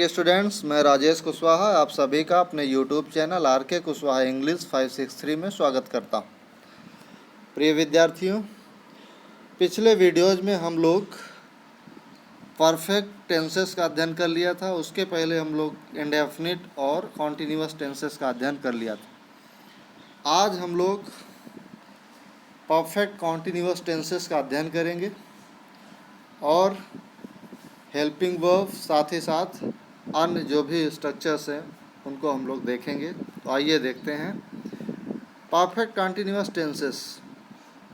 Morning students, मैं राजेश कुशवाहा आप सभी का अपने यूट्यूब चैनल आर के कुशवाहा इंग्लिश 563 में स्वागत करता हूँ। प्रिय विद्यार्थियों, पिछले वीडियोज़ में हम लोग परफेक्ट टेंसेस का अध्ययन कर लिया था। उसके पहले हम लोग इंडेफिनिट और कॉन्टिन्यूअस टेंसेस का अध्ययन कर लिया था। आज हम लोग परफेक्ट कॉन्टिन्यूअस टेंसेस का अध्ययन करेंगे और हेल्पिंग वर्ब साथ ही साथ अन्य जो भी स्ट्रक्चर्स हैं उनको हम लोग देखेंगे। तो आइए देखते हैं परफेक्ट कॉन्टिन्यूअस टेंसेस।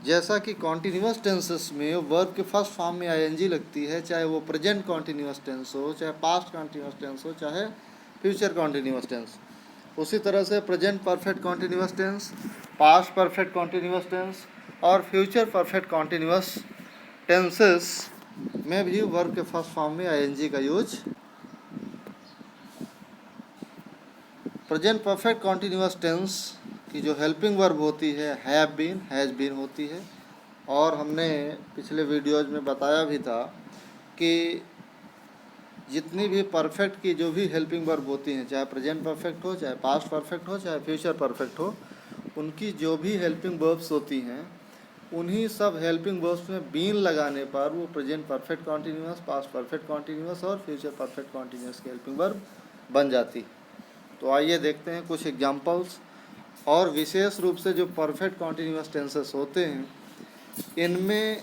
जैसा कि कॉन्टिन्यूअस टेंसेस में वर्ब के फर्स्ट फॉर्म में आईएनजी लगती है, चाहे वो प्रेजेंट कॉन्टिन्यूअस टेंस हो, चाहे पास्ट कॉन्टिन्यूअस टेंस हो, चाहे फ्यूचर कॉन्टिन्यूअस टेंस। उसी तरह से present perfect continuous tense, past perfect continuous tense और फ्यूचर परफेक्ट कॉन्टिन्यूअस टेंसेस में भी वर्ब के फर्स्ट फॉर्म में आईएनजी का use. Present perfect continuous tense की जो हेल्पिंग वर्ब होती है हैव बीन, हैज़ बीन होती है। और हमने पिछले वीडियोज़ में बताया भी था कि जितनी भी परफेक्ट की जो भी हेल्पिंग वर्ब होती हैं, चाहे प्रेजेंट परफेक्ट हो, चाहे पास्ट परफेक्ट हो, चाहे फ्यूचर परफेक्ट हो, उनकी जो भी हेल्पिंग वर्ब्स होती हैं उन्हीं सब हेल्पिंग वर्ब्स में बीन लगाने पर वो present perfect continuous, past perfect continuous और फ्यूचर परफेक्ट कॉन्टिन्यूअस की हेल्पिंग वर्ब बन जाती। तो आइए देखते हैं कुछ एग्जांपल्स। और विशेष रूप से जो परफेक्ट कॉन्टिन्यूअस टेंसेस होते हैं इनमें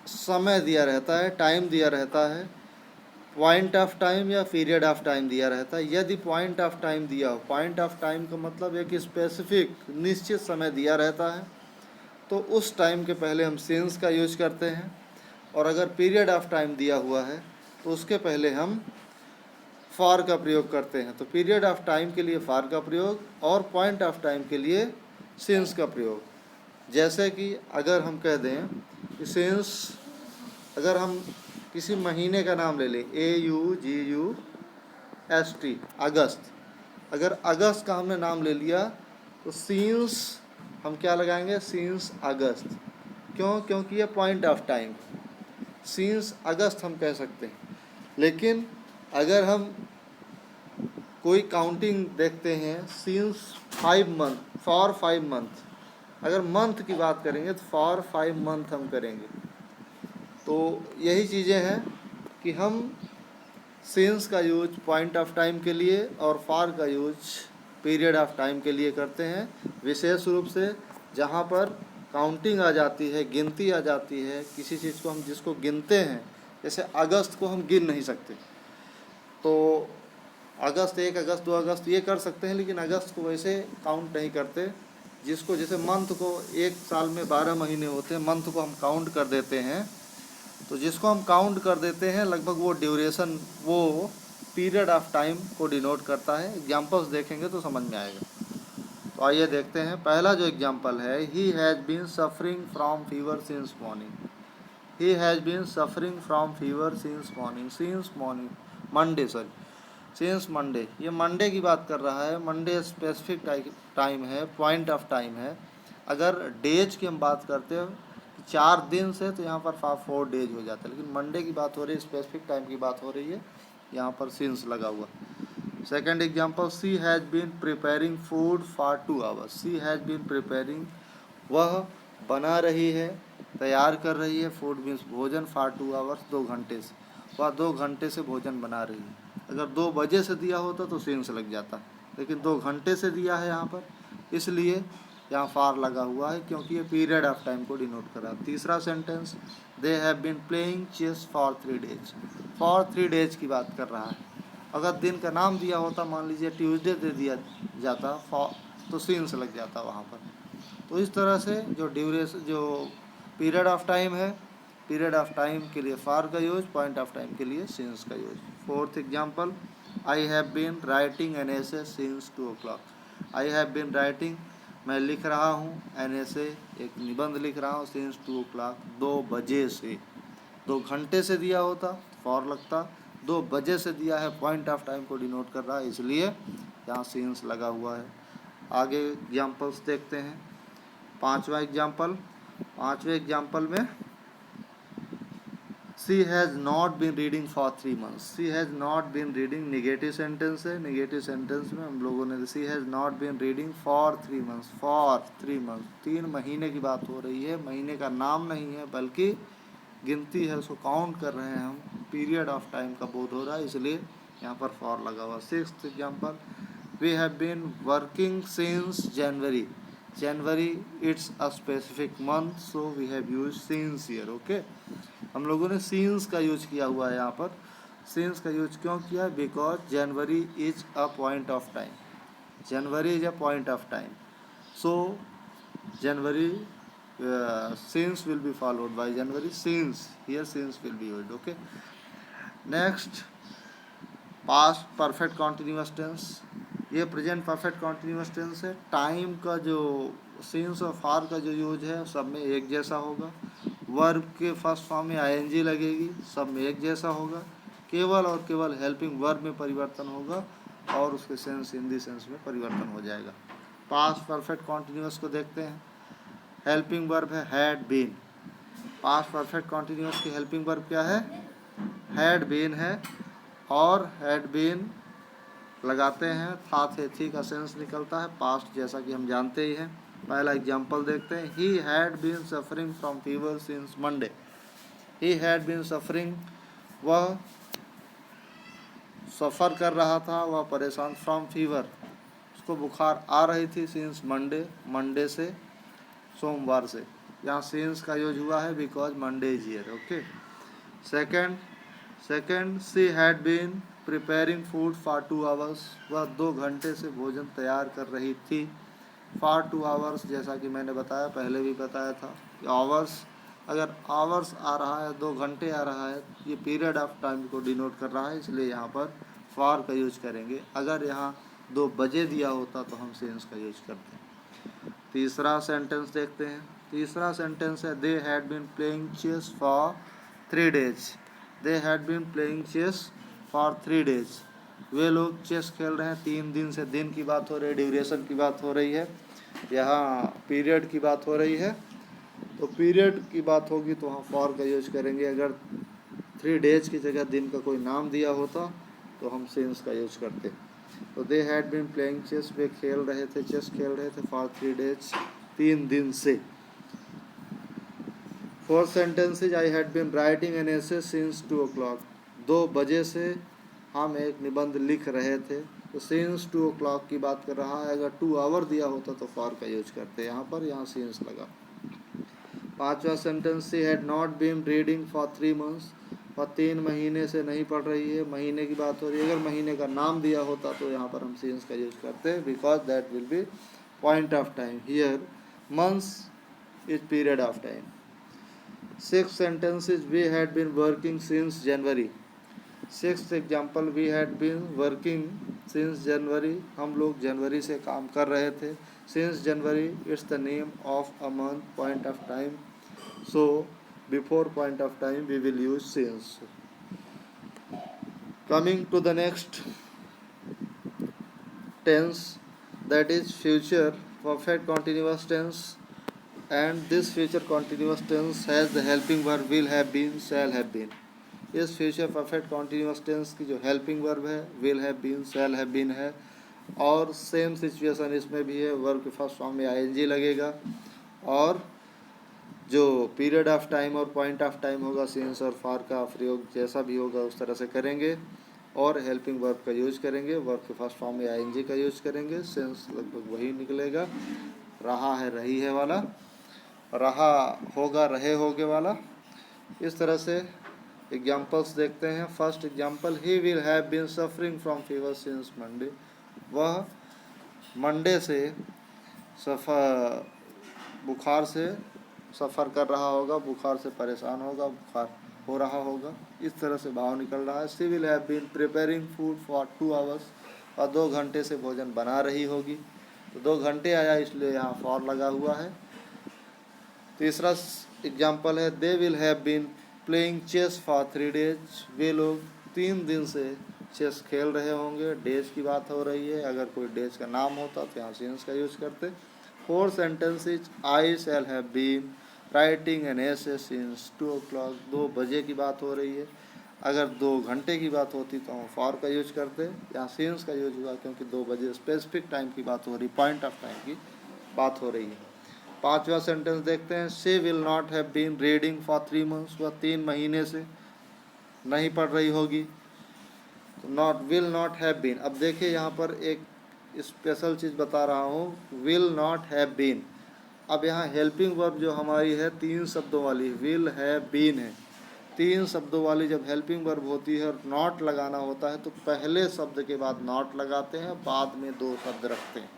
समय दिया रहता है, टाइम दिया रहता है, पॉइंट ऑफ टाइम या पीरियड ऑफ टाइम दिया रहता है। यदि पॉइंट ऑफ टाइम दिया हो, पॉइंट ऑफ टाइम का मतलब एक स्पेसिफिक निश्चित समय दिया रहता है, तो उस टाइम के पहले हम सिंस का यूज करते हैं। और अगर पीरियड ऑफ टाइम दिया हुआ है तो उसके पहले हम फॉर का प्रयोग करते हैं। तो पीरियड ऑफ टाइम के लिए फॉर का प्रयोग और पॉइंट ऑफ टाइम के लिए सिंस का प्रयोग। जैसे कि अगर हम कह दें कि सिंस, अगर हम किसी महीने का नाम ले लें, AUGUST, अगस्त। अगर अगस्त का हमने नाम ले लिया तो सिंस हम क्या लगाएंगे, सिंस अगस्त। क्यों? क्योंकि ये पॉइंट ऑफ टाइम, सिंस अगस्त हम कह सकते हैं। लेकिन अगर हम कोई काउंटिंग देखते हैं, सिंस 5 मंथ, फॉर 5 मंथ, अगर मंथ की बात करेंगे तो फॉर 5 मंथ हम करेंगे। तो यही चीज़ें हैं कि हम सिंस का यूज पॉइंट ऑफ टाइम के लिए और फॉर का यूज पीरियड ऑफ टाइम के लिए करते हैं। विशेष रूप से जहाँ पर काउंटिंग आ जाती है, गिनती आ जाती है, किसी चीज़ को हम जिसको गिनते हैं, जैसे अगस्त को हम गिन नहीं सकते, तो अगस्त 1 अगस्त 2 अगस्त ये कर सकते हैं, लेकिन अगस्त को वैसे काउंट नहीं करते। जिसको जैसे मंथ को, एक साल में 12 महीने होते हैं, मंथ को हम काउंट कर देते हैं। तो जिसको हम काउंट कर देते हैं लगभग वो ड्यूरेशन, वो पीरियड ऑफ टाइम को डिनोट करता है। एग्जांपल्स देखेंगे तो समझ में आएगा। तो आइए देखते हैं। पहला जो एग्जांपल है, he has been suffering from fever since morning. He has been suffering from fever since morning. Since morning, Monday, sorry, since Monday, ये मंडे की बात कर रहा है। मंडे स्पेसिफिक टाइम है, पॉइंट ऑफ टाइम है। अगर डेज की हम बात करते हो 4 दिन से, तो यहाँ पर 4 डेज हो जाता है, लेकिन मंडे की बात हो रही है, स्पेसिफिक टाइम की बात हो रही है, यहाँ पर सिंस लगा हुआ। Second example, she has been preparing food for 2 hours. She has been preparing, वह बना रही है, तैयार कर रही है, फूड मीन्स भोजन, फॉर 2 आवर्स, 2 घंटे से, वह 2 घंटे से भोजन बना रही है। अगर 2 बजे से दिया होता तो सिंस लग जाता, लेकिन 2 घंटे से दिया है यहाँ पर, इसलिए यहाँ फार लगा हुआ है, क्योंकि ये पीरियड ऑफ टाइम को डिनोट कर रहा है। तीसरा sentence, they have been playing chess for 3 days. For 3 days की बात कर रहा है। अगर दिन का नाम दिया होता, मान लीजिए ट्यूसडे दे दिया जाता तो सिंस लग जाता वहाँ पर। तो इस तरह से जो ड्यूरेशन, जो पीरियड ऑफ टाइम है, पीरियड ऑफ टाइम के लिए फार का यूज, पॉइंट ऑफ टाइम के लिए सिंस का use. Fourth example, I have been writing an essay since 2 o'clock। I have been writing, मैं लिख रहा हूँ, एन एसे, एक निबंध लिख रहा हूँ, सिंस 2 o'clock, 2 बजे से। 2 घंटे से दिया होता फॉर लगता, 2 बजे से दिया है, पॉइंट ऑफ टाइम को डिनोट कर रहा है, इसलिए यहाँ सिंस लगा हुआ है। आगे एग्जाम्पल्स देखते हैं। पांचवा एग्जाम्पल में she has not been reading for 3 months। She has not been reading negative sentence है। नेगेटिव सेंटेंस में हम लोगों ने she has not been reading for 3 months। For 3 months 3 महीने की बात हो रही है। महीने का नाम नहीं है बल्कि गिनती है, उसको काउंट कर रहे हैं हम। पीरियड ऑफ टाइम का बोध हो रहा है, इसलिए यहाँ पर फॉर लगा हुआ। 6th example, we have been working since January. January it's a specific month, so we have use since here. Okay, हम लोगों ने सिंस का यूज किया हुआ है यहाँ पर। सिंस का यूज क्यों किया? Because January is a point of time. January is a point of time, so January since will be followed by January। since, here since will be used। okay, next, past perfect continuous tense। ये present perfect continuous tense है। Time का जो since और for का जो use है सब में एक जैसा होगा। वर्ब के फर्स्ट फॉर्म में आईएनजी लगेगी, सब में एक जैसा होगा। केवल और केवल हेल्पिंग वर्ब में परिवर्तन होगा और उसके सेंस हिंदी सेंस में परिवर्तन हो जाएगा। पास्ट परफेक्ट कॉन्टिन्यूस को देखते हैं। हेल्पिंग वर्ब है had been. Past perfect continuous की हेल्पिंग वर्ब क्या है? हैड बीन है, और हैड बीन लगाते हैं, था थे थी का सेंस निकलता है पास्ट, जैसा कि हम जानते ही हैं। पहला एग्जांपल देखते हैं। He had been suffering from fever since Monday. He had been suffering, वह सफ़र कर रहा था, वह परेशान। फ्रॉम फीवर, उसको बुखार आ रही थी। सिंस मंडे, मंडे से, सोमवार से। यहाँ सिंस का यूज हुआ है because Monday is here. Okay, second, she had been preparing food for 2 hours। वह 2 घंटे से भोजन तैयार कर रही थी। फॉर 2 hours, जैसा कि मैंने बताया, पहले भी बताया था कि आवर्स, अगर आवर्स आ रहा है, 2 घंटे आ रहा है, ये पीरियड ऑफ टाइम को डिनोट कर रहा है, इसलिए यहाँ पर फॉर का यूज करेंगे। अगर यहाँ 2 बजे दिया होता तो हम सिंस का यूज करते। तीसरा सेंटेंस देखते हैं। तीसरा सेंटेंस है they had been playing chess for 3 days। They had been playing chess for 3 days। वे लोग चेस खेल रहे हैं 3 दिन से। दिन की बात हो रही है, ड्यूरेशन की बात हो रही है, यहाँ पीरियड की बात हो रही है। तो पीरियड की बात होगी तो वहाँ फॉर का यूज करेंगे। अगर 3 days की जगह दिन का कोई नाम दिया होता तो हम सिंस का यूज करते। तो they had been playing chess, वे खेल रहे थे, चेस खेल रहे थे, फॉर 3 days, 3 दिन से। 4th sentences, I had been writing an essay since 2 o'clock। 2 बजे से हम एक निबंध लिख रहे थे। तो सिंस 2 o'clock की बात कर रहा है। अगर 2 hour दिया होता तो फॉर का यूज करते यहाँ पर, यहाँ सिंस लगा। 5वां sentence, she had not been reading for 3 months। और 3 महीने से नहीं पढ़ रही है, महीने की बात हो रही है। अगर महीने का नाम दिया होता तो यहाँ पर हम सिंस का यूज करते, because that will be point of time. Here months is period of time. 6th sentence is we had been working since January। 6th example, we had been working since January. हम लोग जनवरी से काम कर रहे थे। Since January it's the name of a month, point of time, so before point of time we will use since. Coming to the next tense, that is future perfect continuous tense, and this future continuous tense has the helping verb will have been, shall have been। इस future perfect continuous tense की जो helping verb है will have been, shall have been है, और same situation इसमें भी है। Verb के फर्स्ट फॉर्म में आईएनजी लगेगा, और जो पीरियड ऑफ टाइम और पॉइंट ऑफ टाइम होगा सिंस और फॉर का प्रयोग जैसा भी होगा उस तरह से करेंगे, और हेल्पिंग वर्ब का यूज करेंगे। वर्ब के फर्स्ट फॉर्म में आईएनजी का यूज करेंगे। सेंस लगभग वही निकलेगा, रहा है रही है वाला, रहा होगा रहे होगे वाला। इस तरह से एग्जाम्पल्स देखते हैं। First example, he will have been suffering from fever since Monday. वह मंडे से बुखार से सफ़र कर रहा होगा, बुखार से परेशान होगा, बुखार हो रहा होगा। इस तरह से भाव निकल रहा है। She will have been preparing food for 2 hours। और 2 घंटे से भोजन बना रही होगी। तो 2 घंटे आया इसलिए यहाँ फॉर लगा हुआ है। तीसरा एग्जाम्पल है, they will have been playing chess for 3 days। वे लोग 3 दिन से चेस खेल रहे होंगे। डेज की बात हो रही है, अगर कोई डेज का नाम होता तो यहाँ सिंस का यूज करते। 4th sentence is I shall have been writing an essay since 2 o'clock, 2 बजे की बात हो रही है। अगर 2 घंटे की बात होती तो हम फॉर का यूज करते, यहाँ सिंस का यूज हुआ क्योंकि 2 बजे स्पेसिफिक टाइम की बात हो रही, पॉइंट ऑफ टाइम की बात हो रही है। 5वां सेंटेंस देखते हैं, she will not have been reading for 3 months, वह 3 महीने से नहीं पढ़ रही होगी। तो not, will not have been. अब देखिए यहाँ पर एक स्पेशल चीज़ बता रहा हूँ, विल नॉट हैव बीन। अब यहाँ हेल्पिंग वर्ब जो हमारी है 3 शब्दों वाली, विल हैव बीन है। 3 शब्दों वाली जब हेल्पिंग वर्ब होती है और नॉट लगाना होता है तो पहले शब्द के बाद नॉट लगाते हैं, बाद में 2 शब्द रखते हैं।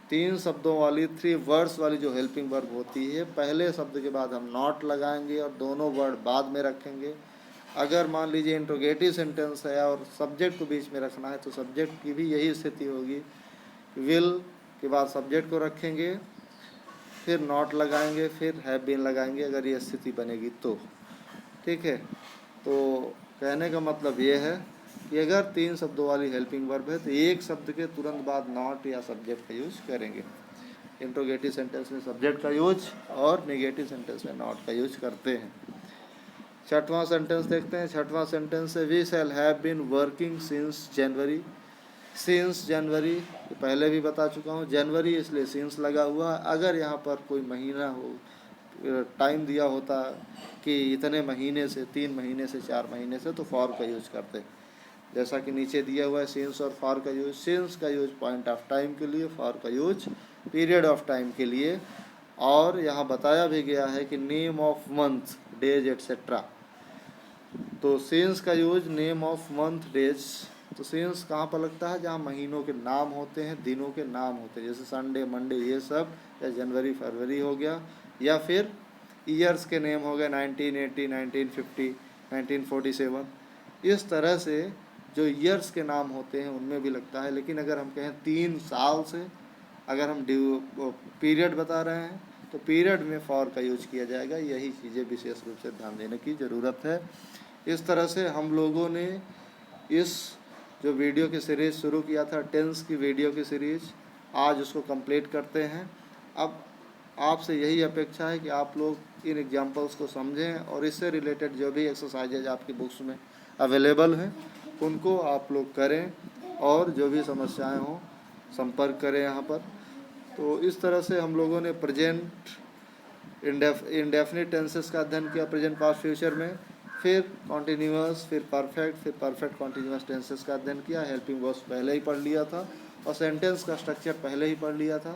3 शब्दों वाली 3 वर्ड्स वाली जो हेल्पिंग वर्ब होती है, पहले शब्द के बाद हम नॉट लगाएंगे और दोनों वर्ड बाद में रखेंगे। अगर मान लीजिए इंट्रोगेटिव सेंटेंस है और सब्जेक्ट को बीच में रखना है तो सब्जेक्ट की भी यही स्थिति होगी, विल के बाद सब्जेक्ट को रखेंगे, फिर नॉट लगाएंगे, फिर हैव बीन लगाएंगे, अगर ये स्थिति बनेगी तो। ठीक है, तो कहने का मतलब ये है कि अगर 3 शब्दों वाली हेल्पिंग वर्ब है तो एक शब्द के तुरंत बाद नॉट या सब्जेक्ट का यूज करेंगे। इंट्रोगेटिव सेंटेंस में सब्जेक्ट का यूज और नेगेटिव सेंटेंस में नॉट का यूज करते हैं। 6वां सेंटेंस देखते हैं। 6वां सेंटेंस है, we shall have been working since January. Since January पहले भी बता चुका हूँ, जनवरी इसलिए सिंस लगा हुआ। अगर यहाँ पर कोई महीना हो, टाइम दिया होता कि इतने महीने से, 3 महीने से, 4 महीने से, तो फॉर का यूज करते। जैसा कि नीचे दिया हुआ है सिंस और फॉर का यूज। सिंस का यूज पॉइंट ऑफ टाइम के लिए, फॉर का यूज पीरियड ऑफ टाइम के लिए। और यहाँ बताया भी गया है कि name of month, days etcetera. तो सिंस का use name of month, days. तो सिंस कहाँ पर लगता है? जहाँ महीनों के नाम होते हैं, दिनों के नाम होते हैं, जैसे संडे, मंडे, ये सब, या जनवरी, फरवरी हो गया, या फिर ईयर्स के नेम हो गए 1980, 1950, 1947। इस तरह से जो ईयर्स के नाम होते हैं उनमें भी लगता है। लेकिन अगर हम कहें 3 साल से, अगर हम पीरियड बता रहे हैं तो पीरियड में फॉर का यूज किया जाएगा। यही चीज़ें विशेष रूप से ध्यान देने की ज़रूरत है। इस तरह से हम लोगों ने इस जो वीडियो की सीरीज़ शुरू किया था, टेंस की वीडियो की सीरीज़, आज उसको कंप्लीट करते हैं। अब आपसे यही अपेक्षा है कि आप लोग इन एग्जाम्पल्स को समझें और इससे रिलेटेड जो भी एक्सरसाइजेज आपकी बुक्स में अवेलेबल हैं उनको आप लोग करें, और जो भी समस्याएं हों संपर्क करें यहाँ पर। तो इस तरह से हम लोगों ने प्रेजेंट इंडेफिनिट टेंसेस का अध्ययन किया, प्रेजेंट, पास्ट, फ्यूचर में, फिर कॉन्टीन्यूअस, फिर परफेक्ट कॉन्टीन्यूअस टेंसेस का अध्ययन किया। हेल्पिंग वर्ब्स पहले ही पढ़ लिया था और सेंटेंस का स्ट्रक्चर पहले ही पढ़ लिया था।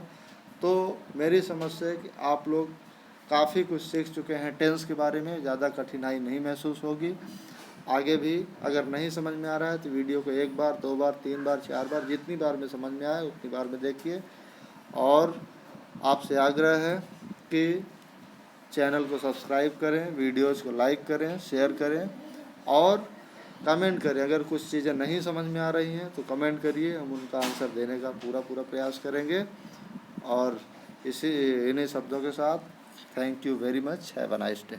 तो मेरी समझ से है कि आप लोग काफ़ी कुछ सीख चुके हैं टेंस के बारे में, ज़्यादा कठिनाई नहीं महसूस होगी। आगे भी अगर नहीं समझ में आ रहा है तो वीडियो को 1 बार, 2 बार, 3 बार, 4 बार, जितनी बार में समझ में आए उतनी बार में देखिए। और आपसे आग्रह है कि चैनल को सब्सक्राइब करें, वीडियोज़ को लाइक करें, शेयर करें और कमेंट करें। अगर कुछ चीज़ें नहीं समझ में आ रही हैं तो कमेंट करिए, हम उनका आंसर देने का पूरा प्रयास करेंगे। और इन्हीं शब्दों के साथ thank you very much, have a nice day.